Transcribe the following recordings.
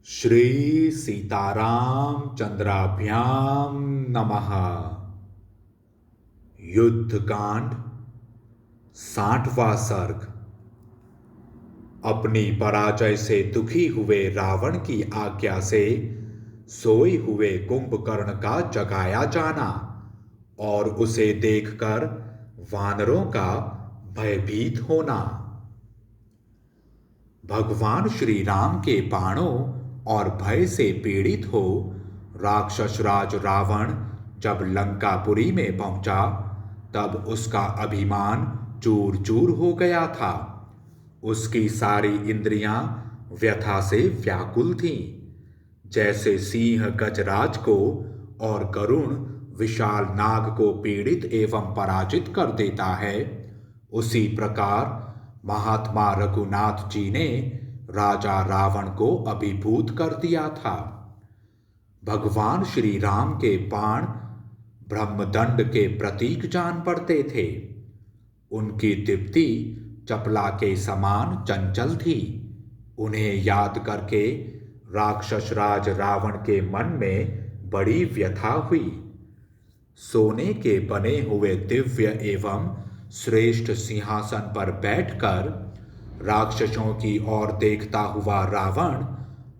श्री सीताराम चंद्राभ्याम नमः। युद्ध कांड 60वां सर्ग। अपनी पराजय से दुखी हुए रावण की आज्ञा से सोए हुए कुंभकर्ण का जगाया जाना और उसे देखकर वानरों का भयभीत होना। भगवान श्री राम के बाणों और भय से पीड़ित हो राक्षस राज रावण जब लंकापुरी में पहुंचा तब उसका अभिमान चूर चूर हो गया था। उसकी सारी इंद्रियां व्यथा से व्याकुल थीं। जैसे सिंह गजराज को और गरुण विशाल नाग को पीड़ित एवं पराजित कर देता है, उसी प्रकार महात्मा रघुनाथ जी ने राजा रावण को अभिभूत कर दिया था। भगवान श्री राम के बाण ब्रह्मदंड के प्रतीक जान पड़ते थे। उनकी दीप्ति चपला के समान चंचल थी। उन्हें याद करके राक्षस राज रावण के मन में बड़ी व्यथा हुई। सोने के बने हुए दिव्य एवं श्रेष्ठ सिंहासन पर बैठकर राक्षसों की ओर देखता हुआ रावण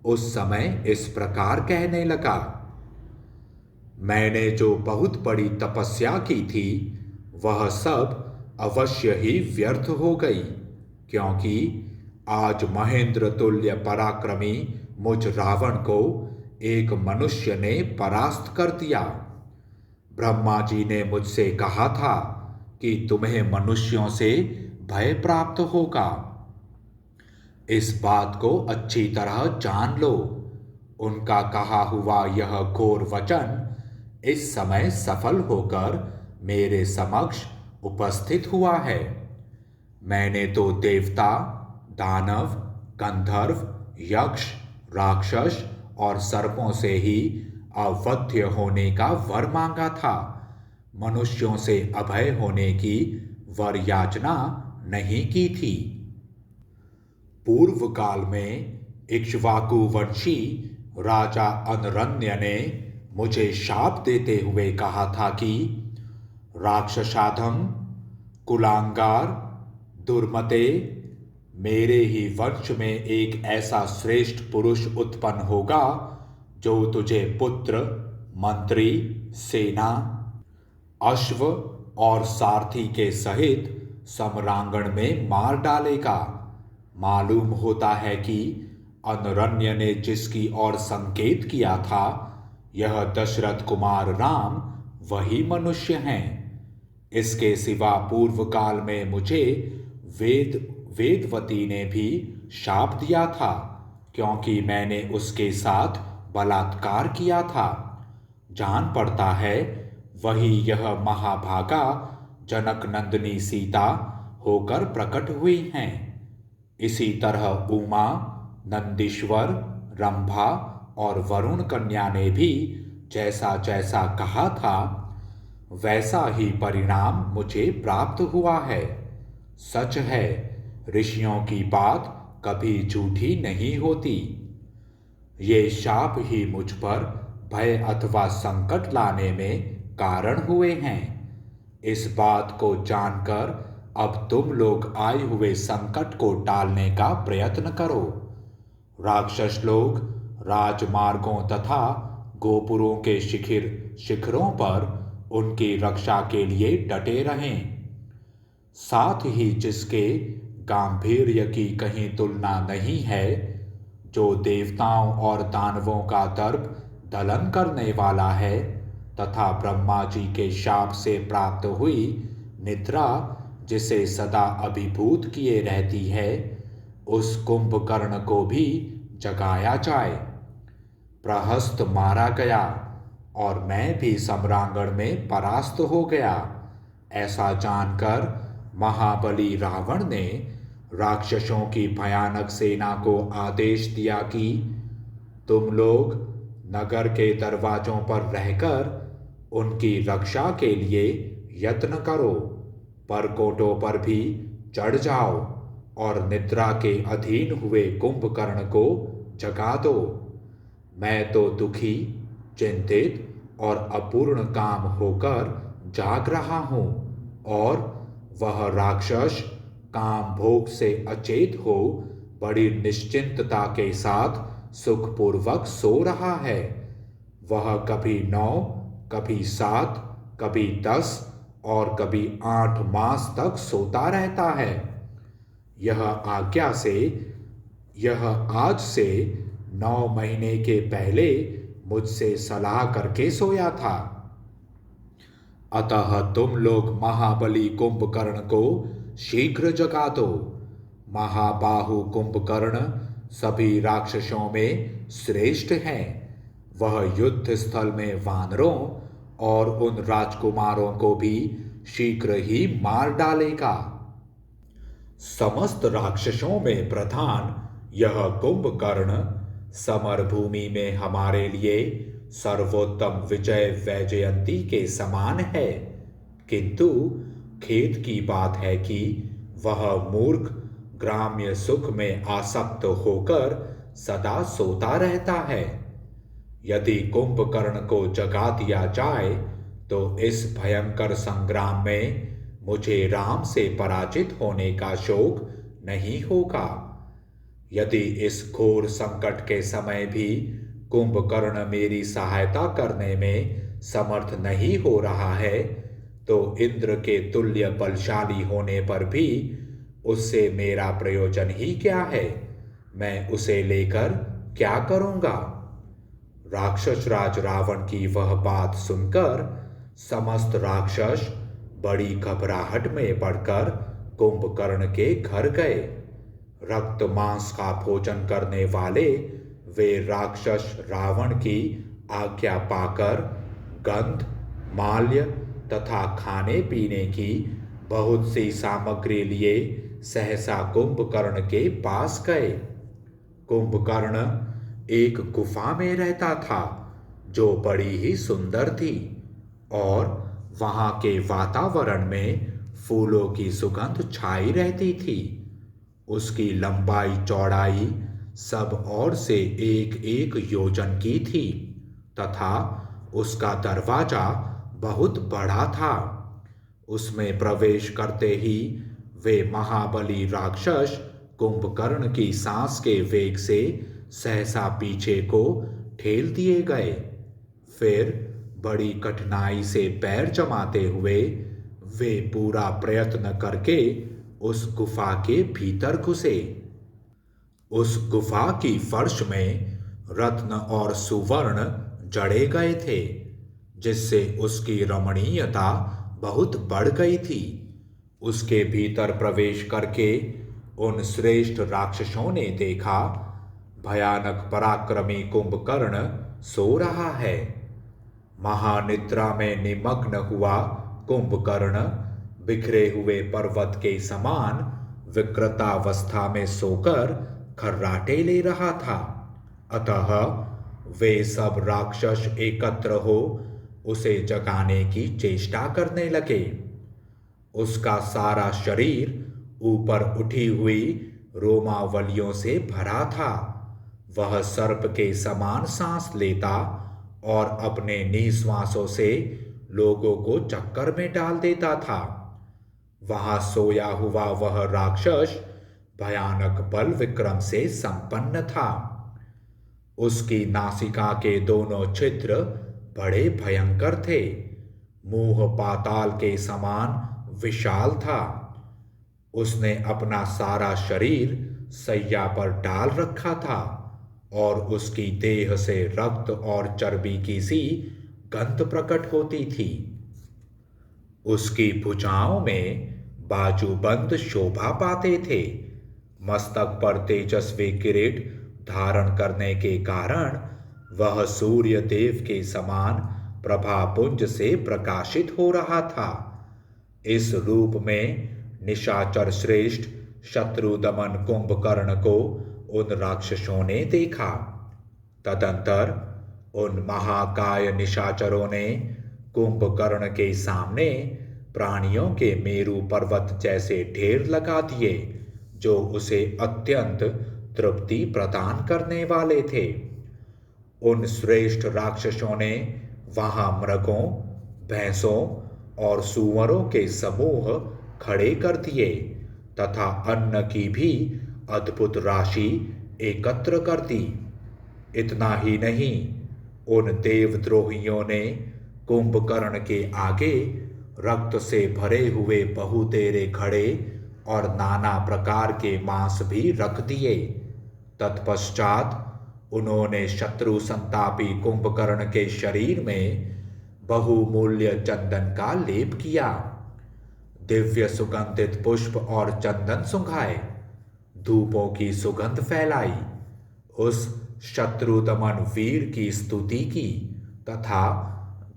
उस समय इस प्रकार कहने लगा। मैंने जो बहुत बड़ी तपस्या की थी वह सब अवश्य ही व्यर्थ हो गई, क्योंकि आज महेंद्र तुल्य पराक्रमी मुझ रावण को एक मनुष्य ने परास्त कर दिया। ब्रह्मा जी ने मुझसे कहा था कि तुम्हें मनुष्यों से भय प्राप्त होगा। इस बात को अच्छी तरह जान लो। उनका कहा हुआ यह घोर वचन इस समय सफल होकर मेरे समक्ष उपस्थित हुआ है। मैंने तो देवता, दानव, गंधर्व, यक्ष, राक्षस और सर्पों से ही अवध्य होने का वर मांगा था। मनुष्यों से अभय होने की वर याचना नहीं की थी। पूर्व काल में इक्ष्वाकु वंशी राजा अनरण्य ने मुझे शाप देते हुए कहा था कि राक्षसाधम, कुलांगार, दुर्मते, मेरे ही वंश में एक ऐसा श्रेष्ठ पुरुष उत्पन्न होगा जो तुझे पुत्र, मंत्री, सेना, अश्व और सारथी के सहित सम्रांगण में मार डालेगा। मालूम होता है कि अनरण्य ने जिसकी ओर संकेत किया था, यह दशरथ कुमार राम वही मनुष्य हैं। इसके सिवा पूर्व काल में मुझे वेदवती ने भी शाप दिया था, क्योंकि मैंने उसके साथ बलात्कार किया था। जान पड़ता है वही यह महाभागा जनक नंदिनी सीता होकर प्रकट हुई हैं। इसी तरह उमा, नंदीश्वर, रंभा और वरुण कन्या ने भी जैसा जैसा कहा था वैसा ही परिणाम मुझे प्राप्त हुआ है। सच है, ऋषियों की बात कभी झूठी नहीं होती। ये शाप ही मुझ पर भय अथवा संकट लाने में कारण हुए हैं। इस बात को जानकर अब तुम लोग आए हुए संकट को टालने का प्रयत्न करो। राक्षस लोग राजमार्गों तथा गोपुरों के शिखरों पर उनकी रक्षा के लिए डटे रहें। साथ ही जिसके गांभीर्य की कहीं तुलना नहीं है, जो देवताओं और दानवों का दर्प दलन करने वाला है तथा ब्रह्मा जी के शाप से प्राप्त हुई निद्रा जिसे सदा अभिभूत किए रहती है, उस कुंभकर्ण को भी जगाया जाए। प्रहस्त मारा गया और मैं भी सम्रांगण में परास्त हो गया, ऐसा जानकर महाबली रावण ने राक्षसों की भयानक सेना को आदेश दिया कि तुम लोग नगर के दरवाजों पर रहकर उनकी रक्षा के लिए यत्न करो, परकोटों पर भी चढ़ जाओ और निद्रा के अधीन हुए कुंभकर्ण को जगा दो। मैं तो दुखी, चिंतित और अपूर्ण काम होकर जाग रहा हूँ, और वह राक्षस काम भोग से अचेत हो बड़ी निश्चिंतता के साथ सुखपूर्वक सो रहा है। वह कभी 9, कभी 7, कभी 10 और कभी 8 मास तक सोता रहता है। यह आज से 9 महीने के पहले मुझसे सलाह करके सोया था। अतः तुम लोग महाबली कुंभकर्ण को शीघ्र जगा दो। महाबाहु कुंभकर्ण सभी राक्षसों में श्रेष्ठ हैं। वह युद्ध स्थल में वानरों और उन राजकुमारों को भी शीघ्र ही मार डालेगा। समस्त राक्षसों में प्रधान यह कुंभकर्ण समर भूमि में हमारे लिए सर्वोत्तम विजय वैजयंती के समान है, किंतु खेद की बात है कि वह मूर्ख ग्राम्य सुख में आसक्त होकर सदा सोता रहता है। यदि कुंभकर्ण को जगा दिया जाए तो इस भयंकर संग्राम में मुझे राम से पराजित होने का शोक नहीं होगा। यदि इस घोर संकट के समय भी कुंभकर्ण मेरी सहायता करने में समर्थ नहीं हो रहा है, तो इंद्र के तुल्य बलशाली होने पर भी उससे मेरा प्रयोजन ही क्या है? मैं उसे लेकर क्या करूंगा? राक्षस राज रावण की वह बात सुनकर समस्त राक्षस बड़ी घबराहट में पड़कर कुंभकर्ण के घर गए। रक्त मांस का भोजन करने वाले वे राक्षस रावण की आज्ञा पाकर गंध, माल्य तथा खाने पीने की बहुत सी सामग्री लिए सहसा कुंभकर्ण के पास गए। कुंभकर्ण एक गुफा में रहता था जो बड़ी ही सुंदर थी, और वहां के वातावरण में फूलों की सुगंध छाई रहती थी। उसकी लंबाई चौड़ाई सब ओर से 1-1 योजन की थी तथा उसका दरवाजा बहुत बड़ा था। उसमें प्रवेश करते ही वे महाबली राक्षस कुंभकर्ण की सांस के वेग से सहसा पीछे को ठेल दिए गए। फिर बड़ी कठिनाई से पैर जमाते हुए वे पूरा प्रयत्न करके उस गुफा के भीतर घुसे। उस गुफा की फर्श में रत्न और सुवर्ण जड़े गए थे, जिससे उसकी रमणीयता बहुत बढ़ गई थी। उसके भीतर प्रवेश करके उन श्रेष्ठ राक्षसों ने देखा, भयानक पराक्रमी कुंभकर्ण सो रहा है। महानिद्रा में निमग्न हुआ कुंभकर्ण बिखरे हुए पर्वत के समान विकृतावस्था में सोकर खर्राटे ले रहा था। अतः वे सब राक्षस एकत्र हो उसे जगाने की चेष्टा करने लगे। उसका सारा शरीर ऊपर उठी हुई रोमावलियों से भरा था। वह सर्प के समान सांस लेता और अपने निःश्वासों से लोगों को चक्कर में डाल देता था। वहां सोया हुआ वह राक्षस भयानक बल विक्रम से संपन्न था। उसकी नासिका के दोनों छिद्र बड़े भयंकर थे। मुंह पाताल के समान विशाल था। उसने अपना सारा शरीर सैया पर डाल रखा था और उसकी देह से रक्त और चर्बी की सी गंध प्रकट होती थी। उसकी भुजाओं में बाजूबंद शोभा पाते थे। मस्तक पर तेजस्वी किरीट धारण करने के कारण वह सूर्य देव के समान प्रभापुंज से प्रकाशित हो रहा था। इस रूप में निशाचर श्रेष्ठ शत्रुदमन कुंभकर्ण को उन राक्षसों ने देखा। तदंतर उन महाकाय निशाचरों ने कुंभकर्ण के सामने प्राणियों के मेरु पर्वत जैसे ढेर लगा दिए, जो उसे अत्यंत तृप्ति प्रदान करने वाले थे। उन श्रेष्ठ राक्षसों ने वहां मृगों, भैंसों और सूअरों के समूह खड़े कर दिए तथा अन्न की भी अद्भुत राशि एकत्र कर दी। इतना ही नहीं, उन देवद्रोहियों ने कुंभकर्ण के आगे रक्त से भरे हुए बहुतेरे घड़े और नाना प्रकार के मांस भी रख दिए। तत्पश्चात उन्होंने शत्रु संतापी कुंभकर्ण के शरीर में बहुमूल्य चंदन का लेप किया, दिव्य सुगंधित पुष्प और चंदन सुंघाए, धूपों की सुगंध फैलाई, उस शत्रु दमन वीर की स्तुति की तथा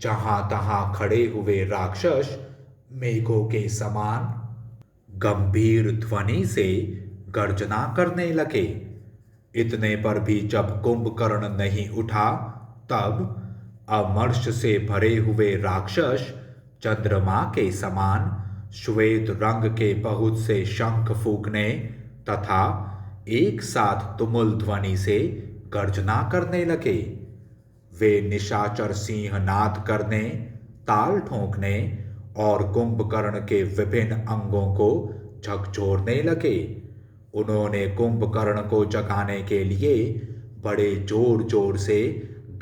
जहां तहां खड़े हुए राक्षस मेघों के समान गंभीर ध्वनि से गर्जना करने लगे। इतने पर भी जब कुंभकर्ण नहीं उठा, तब अमर्ष से भरे हुए राक्षस चंद्रमा के समान श्वेत रंग के बहुत से शंख फूंकने तथा एक साथ तुमुल ध्वनि से गर्जना करने लगे। वे निशाचर सिंह नाद करने, ताल ठोंकने और कुंभकर्ण के विभिन्न अंगों को झकझोरने लगे। उन्होंने कुंभकर्ण को जगाने के लिए बड़े जोर जोर से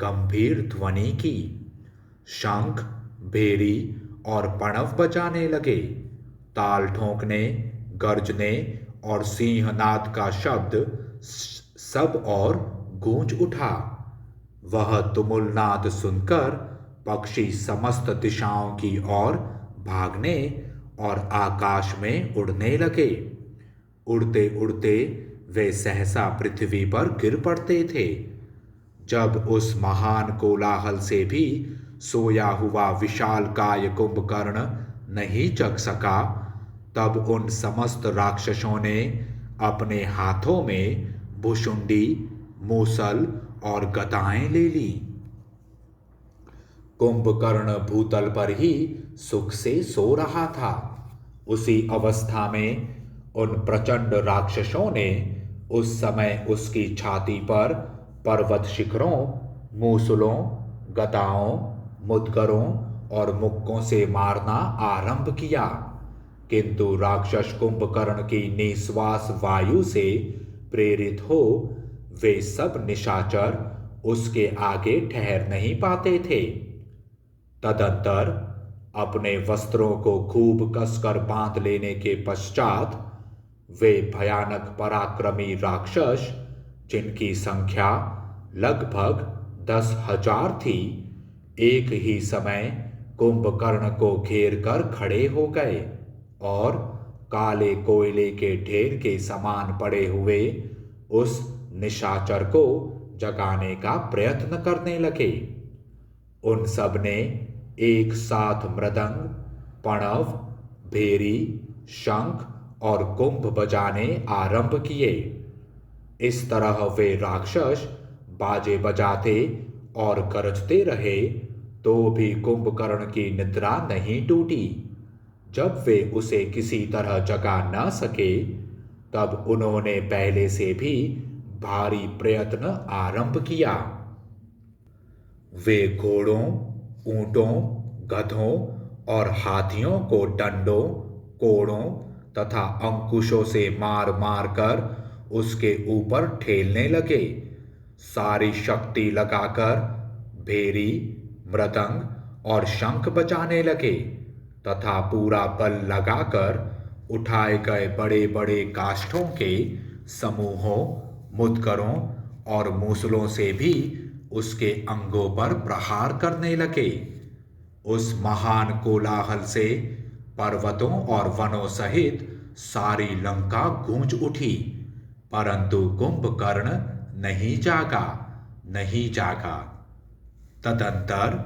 गंभीर ध्वनि की, शंख, भेरी और पणव बजाने लगे। ताल ठोंकने, गर्जने और सिंहनाद का शब्द सब और गूंज उठा। वह तुमुलनाद सुनकर पक्षी समस्त दिशाओं की ओर भागने और आकाश में उड़ने लगे। उड़ते उड़ते वे सहसा पृथ्वी पर गिर पड़ते थे। जब उस महान कोलाहल से भी सोया हुआ विशालकाय कुंभकर्ण नहीं जग सका, तब उन समस्त राक्षसों ने अपने हाथों में भुशुंडी, मूसल और गदाएं ले ली। कुंभकर्ण भूतल पर ही सुख से सो रहा था। उसी अवस्था में उन प्रचंड राक्षसों ने उस समय उसकी छाती पर पर्वत शिखरों, मूसलों, गदाओं, मुदगरों और मुक्कों से मारना आरंभ किया, किंतु राक्षस कुंभकर्ण की निश्वास वायु से प्रेरित हो वे सब निशाचर उसके आगे ठहर नहीं पाते थे। तदंतर अपने वस्त्रों को खूब कसकर बांध लेने के पश्चात वे भयानक पराक्रमी राक्षस, जिनकी संख्या लगभग 10,000 थी, एक ही समय कुंभकर्ण को घेर कर खड़े हो गए और काले कोयले के ढेर के समान पड़े हुए उस निशाचर को जगाने का प्रयत्न करने लगे। उन सब ने एक साथ मृदंग, पणव, भेरी, शंख और कुंभ बजाने आरंभ किए। इस तरह वे राक्षस बाजे बजाते और गरजते रहे, तो भी कुंभकर्ण की निद्रा नहीं टूटी। जब वे उसे किसी तरह जगा न सके, तब उन्होंने पहले से भी भारी प्रयत्न आरंभ किया। वे घोड़ों, ऊंटों, गधों और हाथियों को डंडों, कोड़ों तथा अंकुशों से मार मार कर उसके ऊपर ठेलने लगे। सारी शक्ति लगाकर भेरी, मृदंग और शंख बजाने लगे तथा पूरा बल लगाकर उठाए गए बड़े बड़े काष्ठों के समूहों, मुदगरों और मूसलों से भी उसके अंगों पर प्रहार करने लगे। उस महान कोलाहल से पर्वतों और वनों सहित सारी लंका गूंज उठी, परंतु कुंभकर्ण नहीं जागा, नहीं जागा। तदंतर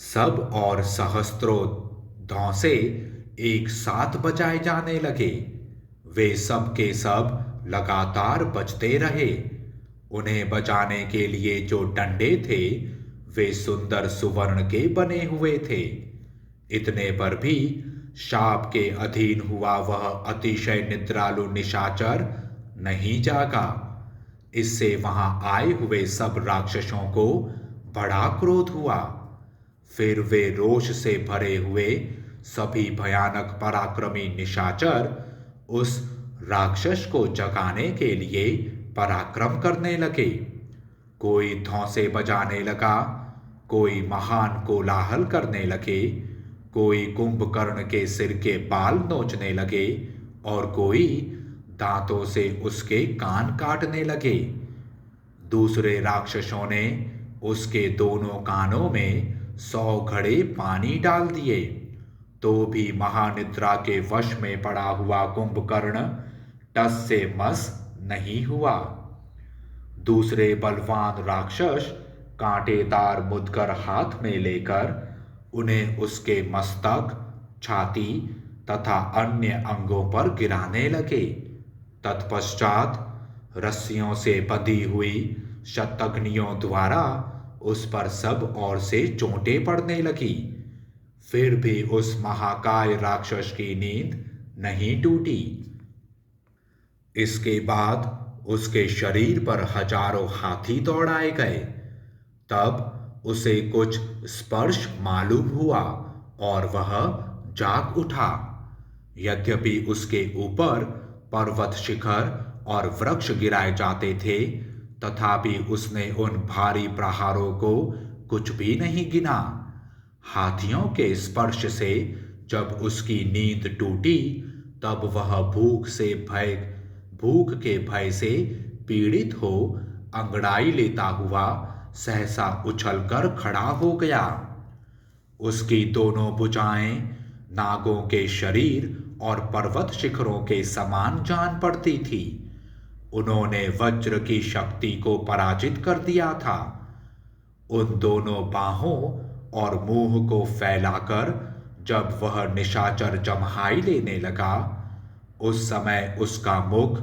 सब और सहस्त्रों धौंसे एक साथ बजाए जाने लगे। वे सब के सब लगातार बजते रहे। उन्हें बजाने के लिए जो डंडे थे वे सुंदर सुवर्ण के बने हुए थे। इतने पर भी शाप के अधीन हुआ वह अतिशय निद्रालु निशाचर नहीं जागा। इससे वहां आए हुए सब राक्षसों को बड़ा क्रोध हुआ। फिर वे रोष से भरे हुए सभी भयानक पराक्रमी निशाचर उस राक्षस को जगाने के लिए पराक्रम करने लगे। कोई धौंसे बजाने लगा, कोई महान कोलाहल करने लगे, कोई कुंभकर्ण के सिर के बाल नोचने लगे और कोई दांतों से उसके कान काटने लगे। दूसरे राक्षसों ने उसके दोनों कानों में 100 घड़े पानी डाल दिए, तो भी महानिद्रा के वश में पड़ा हुआ कुंभकर्ण टस से मस नहीं हुआ। दूसरे बलवान राक्षस कांटेदार मुदगर हाथ में लेकर उन्हें उसके मस्तक, छाती तथा अन्य अंगों पर गिराने लगे। तत्पश्चात रस्सियों से बंधी हुई शतघ्नियों द्वारा उस पर सब ओर से चोटें पड़ने लगी। फिर भी उस महाकाय राक्षस की नींद नहीं टूटी। इसके बाद उसके शरीर पर हजारों हाथी दौड़ाए गए। तब उसे कुछ स्पर्श मालूम हुआ और वह जाग उठा। यद्यपि उसके ऊपर पर्वत शिखर और वृक्ष गिराए जाते थे, तथापि उसने उन भारी प्रहारों को कुछ भी नहीं गिना। हाथियों के स्पर्श से जब उसकी नींद टूटी, तब वह भूख के भय से पीड़ित हो अंगड़ाई लेता हुआ सहसा उछलकर खड़ा हो गया। उसकी दोनों भुजाएं नागों के शरीर और पर्वत शिखरों के समान जान पड़ती थी। उन्होंने वज्र की शक्ति को पराजित कर दिया था। उन दोनों बाहों और मुंह को फैलाकर जब वह निशाचर जम्हाई लेने लगा, उस समय उसका मुख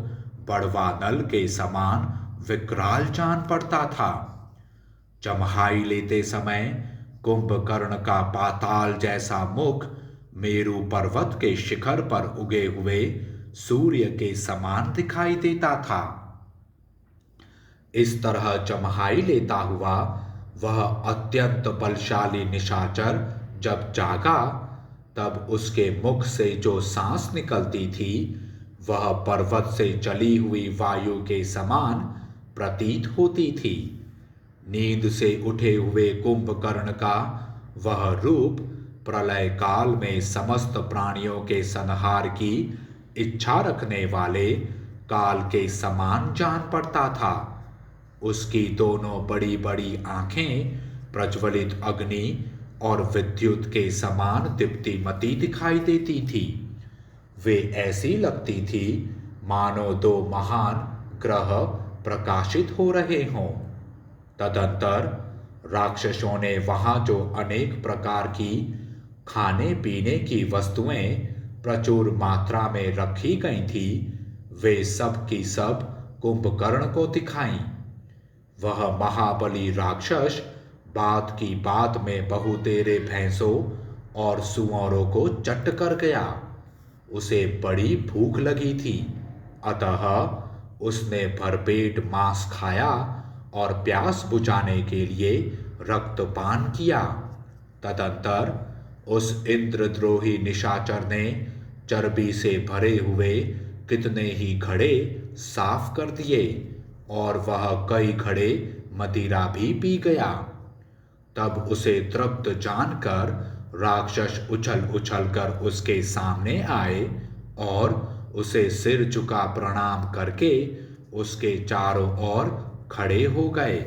बड़वा नल के समान विकराल जान पड़ता था। जम्हाई लेते समय कुंभकर्ण का पाताल जैसा मुख मेरु पर्वत के शिखर पर उगे हुए सूर्य के समान दिखाई देता था। इस तरह जम्हाई लेता हुआ वह अत्यंत बलशाली निशाचर जब जागा, तब उसके मुख से जो सांस निकलती थी वह पर्वत से चली हुई वायु के समान प्रतीत होती थी। नींद से उठे हुए कुंभकर्ण का वह रूप प्रलय काल में समस्त प्राणियों के संहार की इच्छा रखने वाले काल के समान जान पड़ता था। उसकी दोनों बड़ी बड़ी आंखें प्रज्वलित अग्नि और विद्युत के समान दीप्तिमती दिखाई देती थी। वे ऐसी लगती थी मानो दो महान ग्रह प्रकाशित हो रहे हों। तदंतर राक्षसों ने वहां जो अनेक प्रकार की खाने पीने की वस्तुएं प्रचुर मात्रा में रखी गई थी, वे सब की सब कुंभकर्ण को दिखाईं। वह महाबली राक्षस बात की बात में बहुतेरे भैंसों और सुअरों को चट कर गया। उसे बड़ी भूख लगी थी, अतः उसने भरपेट मांस खाया और प्यास बुझाने के लिए रक्तपान किया। तदंतर उस इंद्रद्रोही निशाचर ने चर्बी से भरे हुए कितने ही घड़े साफ कर दिए और वह कई घड़े मदिरा भी पी गया। तब उसे तृप्त जानकर राक्षस उछल उछल कर उसके सामने आए और उसे सिर झुका प्रणाम करके उसके चारों ओर खड़े हो गए।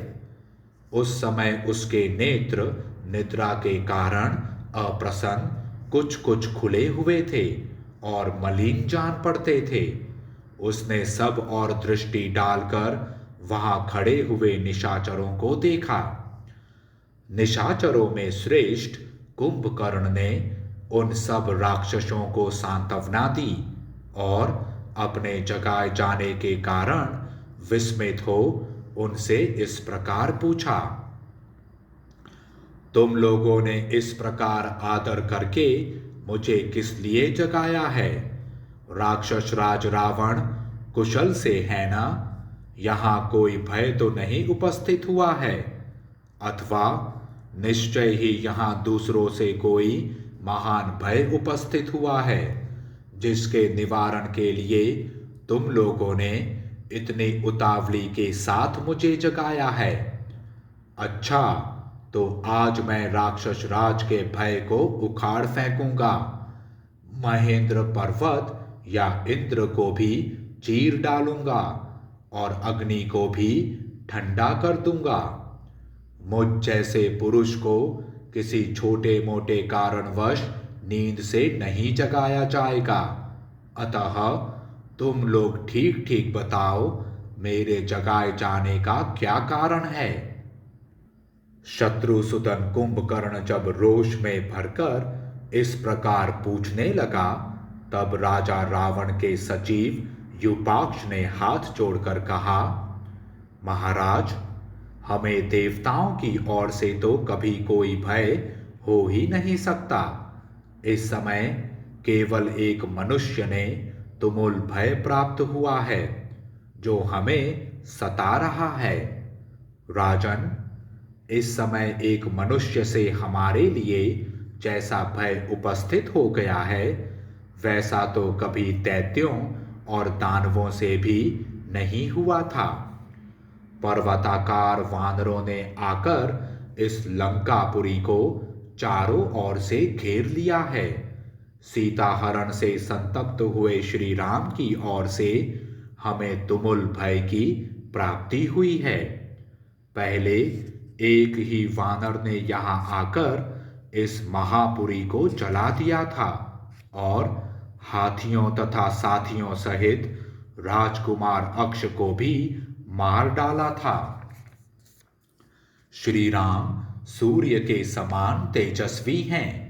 उस समय उसके नेत्र निद्रा के कारण अप्रसन्न कुछ कुछ खुले हुए थे और मलिन जान पड़ते थे। उसने सब और दृष्टि डालकर वहां खड़े हुए निशाचरों को देखा। निशाचरों में श्रेष्ठ कुंभकर्ण ने उन सब राक्षसों को सांत्वना दी और अपने जगाए जाने के कारण विस्मित हो उनसे इस प्रकार पूछा, तुम लोगों ने इस प्रकार आदर करके मुझे किस लिए जगाया है? राक्षस राज रावण कुशल से है ना? यहाँ कोई भय तो नहीं उपस्थित हुआ है, अथवा निश्चय ही यहाँ दूसरों से कोई महान भय उपस्थित हुआ है, जिसके निवारण के लिए तुम लोगों ने इतनी उतावली के साथ मुझे जगाया है। अच्छा, तो आज मैं राक्षस राज के भय को उखाड़ फेंकूंगा, महेंद्र पर्वत या इंद्र को भी चीर डालूंगा और अग्नि को भी ठंडा कर दूंगा। मुझ जैसे पुरुष को किसी छोटे मोटे कारणवश नींद से नहीं जगाया जाएगा, अतः तुम लोग ठीक ठीक बताओ, मेरे जगाए जाने का क्या कारण है। शत्रुसूदन कुंभकर्ण जब रोष में भरकर इस प्रकार पूछने लगा, तब राजा रावण के सचिव यूपाक्ष ने हाथ जोड़कर कहा, महाराज, हमें देवताओं की ओर से तो कभी कोई भय हो ही नहीं सकता। इस समय केवल एक मनुष्य ने तुमुल भय प्राप्त हुआ है, जो हमें सता रहा है। राजन, इस समय एक मनुष्य से हमारे लिए जैसा भय उपस्थित हो गया है, वैसा तो कभी दैत्यों और दानवों से भी नहीं हुआ था। पर्वताकार वानरों ने आकर इस लंकापुरी को चारों ओर से घेर लिया है। सीताहरण से संतप्त हुए श्री राम की ओर से हमें तुमुल भय की प्राप्ति हुई है। पहले एक ही वानर ने यहाँ आकर इस महापुरी को जला दिया था और हाथियों तथा साथियों सहित राजकुमार अक्ष को भी मार डाला था। श्री राम सूर्य के समान तेजस्वी हैं।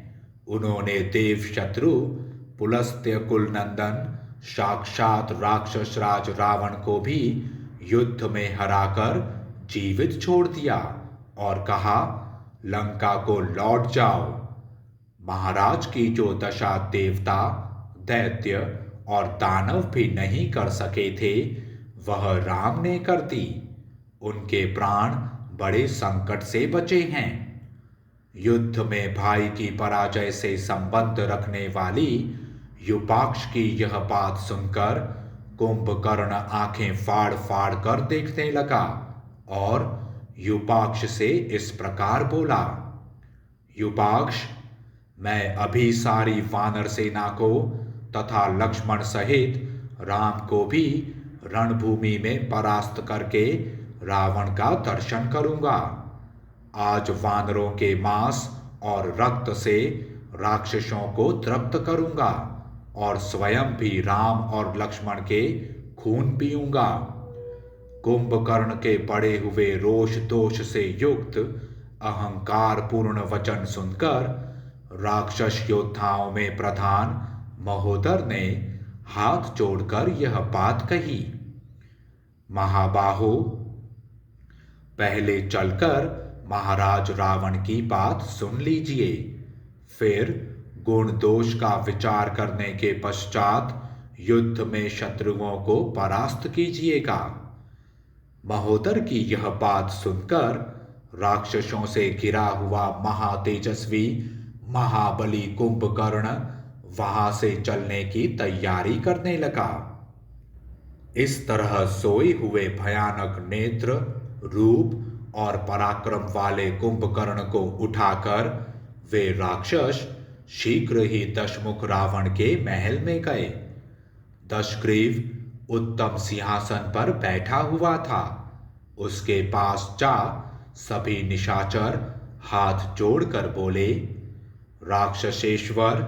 उन्होंने देव शत्रु पुलस्त्य कुलनंदन साक्षात राक्षस राज रावण को भी युद्ध में हराकर जीवित छोड़ दिया और कहा, लंका को लौट जाओ। महाराज की जो दशा देवता, दैत्य और दानव भी नहीं कर सके थे, वह राम ने कर दी। उनके प्राण बड़े संकट से बचे हैं। युद्ध में भाई की पराजय से संबंध रखने वाली यूपाक्ष की यह बात सुनकर कुंभकर्ण आंखें फाड़ फाड़ कर देखने लगा और यूपाक्ष से इस प्रकार बोला, यूपाक्ष, मैं अभी सारी वानर सेना को तथा लक्ष्मण सहित राम को भी रणभूमि में परास्त करके रावण का दर्शन करूंगा। आज वानरों के मांस और रक्त से राक्षसों को तृप्त करूंगा और स्वयं भी राम और लक्ष्मण के खून पीऊंगा। कुंभकर्ण के बड़े हुए रोष दोष से युक्त अहंकार पूर्ण वचन सुनकर राक्षस योद्धाओं में प्रधान महोदर ने हाथ जोड़कर यह बात कही, महाबाहो, पहले चलकर महाराज रावण की बात सुन लीजिए, फिर गुण दोष का विचार करने के पश्चात युद्ध में शत्रुओं को परास्त कीजिएगा। महोदर की यह बात सुनकर राक्षसों से घिरा हुआ महातेजस्वी महाबली कुंभकर्ण वहां से चलने की तैयारी करने लगा। इस तरह सोए हुए भयानक नेत्र, रूप और पराक्रम वाले कुंभकर्ण को उठाकर वे राक्षस शीघ्र ही दशमुख रावण के महल में गए। दशग्रीव उत्तम सिंहासन पर बैठा हुआ था। उसके पास जा सभी निशाचर हाथ जोड़कर बोले, राक्षसेश्वर,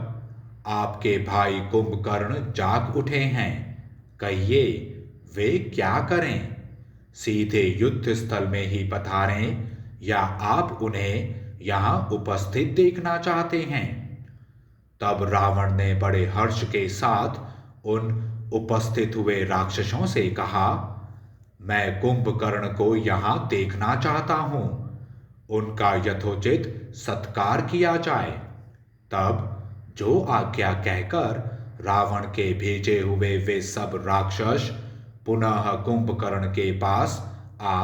आपके भाई कुंभकर्ण जाग उठे हैं, कहिए वे क्या करें? सीधे युद्ध स्थल में ही पधारें या आप उन्हें यहाँ उपस्थित देखना चाहते हैं? तब रावण ने बड़े हर्ष के साथ उन उपस्थित हुए राक्षसों से कहा, मैं कुंभकर्ण को यहाँ देखना चाहता हूँ, उनका यथोचित सत्कार किया जाए। तब जो आज्ञा कहकर रावण के भेजे हुए वे सब राक्षस पुनः कुंभकर्ण के पास आ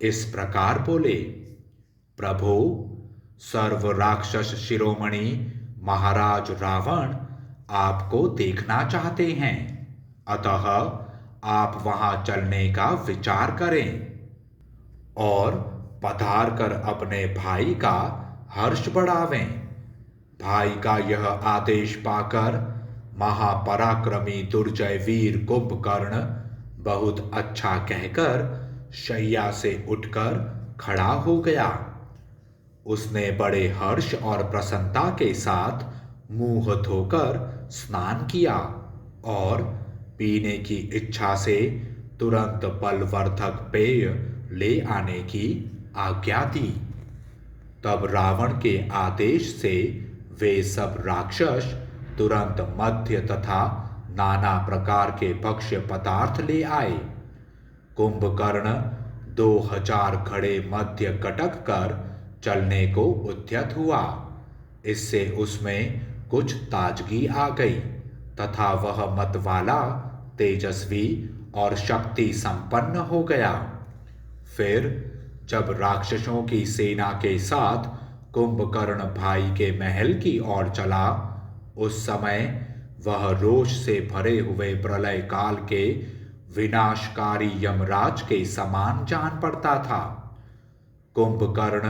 इस प्रकार बोले, प्रभु, सर्व राक्षस शिरोमणि महाराज रावण आपको देखना चाहते हैं, अतः आप वहां चलने का विचार करें और पधार कर अपने भाई का हर्ष बढ़ावें। भाई का यह आदेश पाकर महापराक्रमी दुर्जय वीर कुंभकर्ण बहुत अच्छा कहकर शैया से उठकर खड़ा हो गया। उसने बड़े हर्ष और प्रसन्नता के साथ मुंह धोकर स्नान किया और पीने की इच्छा से तुरंत बलवर्धक पेय ले आने की आज्ञा दी। तब रावण के आदेश से वे सब राक्षस तुरंत मद्य तथा नाना प्रकार के भक्ष्य पदार्थ ले आए। कुंभकर्ण 2000 घड़े मद्य गटक कर चलने को उद्यत हुआ। इससे उसमें कुछ ताजगी आ गई तथा वह मतवाला, तेजस्वी और शक्ति संपन्न हो गया। फिर जब राक्षसों की सेना के साथ कुंभकर्ण भाई के महल की ओर चला, उस समय वह रोष से भरे हुए प्रलय काल के विनाशकारी यमराज के समान जान पड़ता था। कुंभकर्ण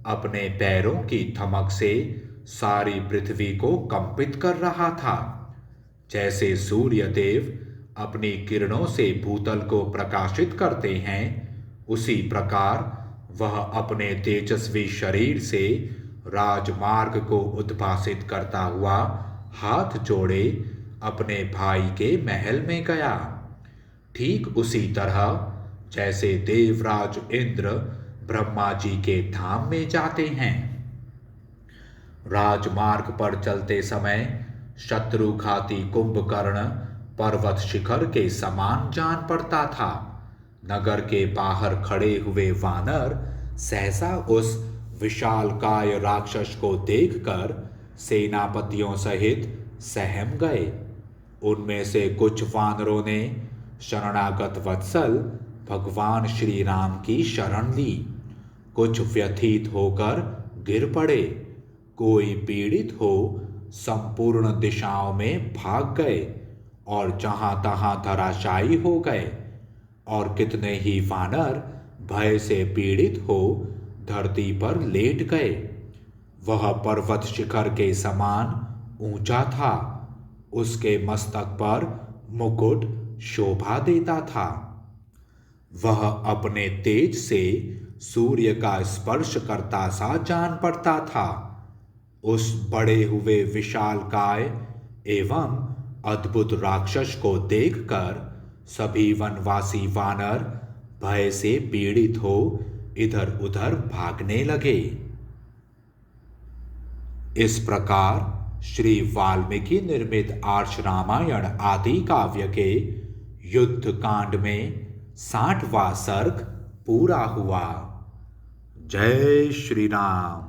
अपने पैरों की धमक से सारी पृथ्वी को कंपित कर रहा था। जैसे सूर्य देव अपनी किरणों से भूतल को प्रकाशित करते हैं, उसी प्रकार वह अपने तेजस्वी शरीर से राजमार्ग को उद्भासित करता हुआ हाथ जोड़े अपने भाई के महल में गया। ठीक उसी तरह जैसे देवराज इंद्र ब्रह्मा जी के धाम में जाते हैं। राजमार्ग पर चलते समय शत्रुघाती कुंभकर्ण पर्वत शिखर के समान जान पड़ता था। नगर के बाहर खड़े हुए वानर सहसा उस विशालकाय राक्षस को देखकर सेनापतियों सहित सहम गए। उनमें से कुछ वानरों ने शरणागत वत्सल भगवान श्री राम की शरण ली। कुछ व्यथित होकर गिर पड़े, कोई पीड़ित हो संपूर्ण दिशाओं में भाग गए और जहां तहां धराशायी हो गए, और कितने ही वानर भय से पीड़ित हो धरती पर लेट गए। वह पर्वत शिखर के समान ऊंचा था, उसके मस्तक पर मुकुट शोभा देता था। वह अपने तेज से सूर्य का स्पर्श करता सा जान पड़ता था। उस बड़े हुए विशालकाय एवं अद्भुत राक्षस को देखकर सभी वनवासी वानर भय से पीड़ित हो इधर उधर भागने लगे। इस प्रकार श्री वाल्मीकि निर्मित आर्ष रामायण आदि काव्य के युद्ध कांड में 60वां सर्ग पूरा हुआ। जय श्री राम।